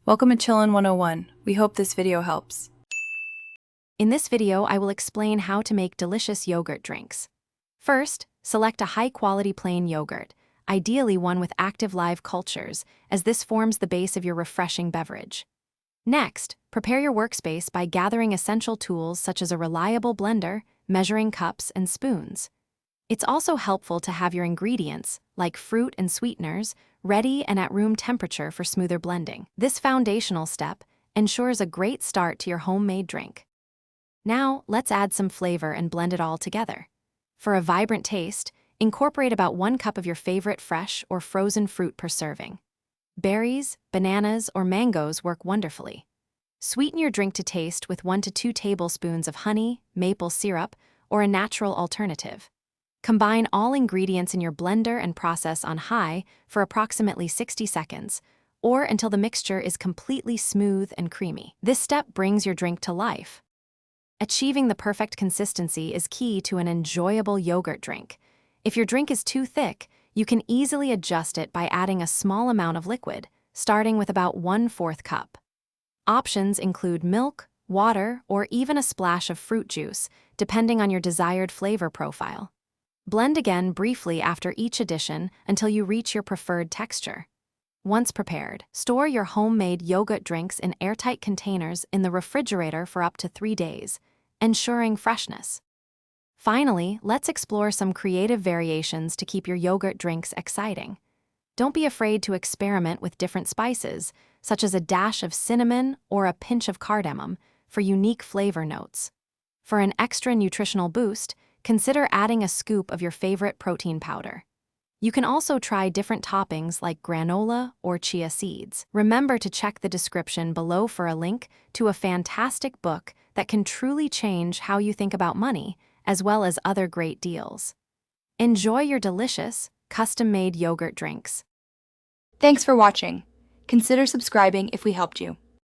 Welcome to Chillin' 101. We hope this video helps. In this video, I will explain how to make delicious yogurt drinks. First, select a high-quality plain yogurt, ideally one with active live cultures, as this forms the base of your refreshing beverage. Next, prepare your workspace by gathering essential tools such as a reliable blender, measuring cups, and spoons. It's also helpful to have your ingredients, like fruit and sweeteners, ready and at room temperature for smoother blending. This foundational step ensures a great start to your homemade drink. Now, let's add some flavor and blend it all together. For a vibrant taste, incorporate about 1 cup of your favorite fresh or frozen fruit per serving. Berries, bananas, or mangoes work wonderfully. Sweeten your drink to taste with 1 to 2 tablespoons of honey, maple syrup, or a natural alternative. Combine all ingredients in your blender and process on high for approximately 60 seconds, or until the mixture is completely smooth and creamy. This step brings your drink to life. Achieving the perfect consistency is key to an enjoyable yogurt drink. If your drink is too thick, you can easily adjust it by adding a small amount of liquid, starting with about 1/4 cup. Options include milk, water, or even a splash of fruit juice, depending on your desired flavor profile. Blend again briefly after each addition until you reach your preferred texture. Once prepared, store your homemade yogurt drinks in airtight containers in the refrigerator for up to 3 days, ensuring freshness. Finally, let's explore some creative variations to keep your yogurt drinks exciting. Don't be afraid to experiment with different spices, such as a dash of cinnamon or a pinch of cardamom, for unique flavor notes. For an extra nutritional boost, consider adding a scoop of your favorite protein powder. You can also try different toppings like granola or chia seeds. Remember to check the description below for a link to a fantastic book that can truly change how you think about money, as well as other great deals. Enjoy your delicious, custom-made yogurt drinks. Thanks for watching. Consider subscribing if we helped you.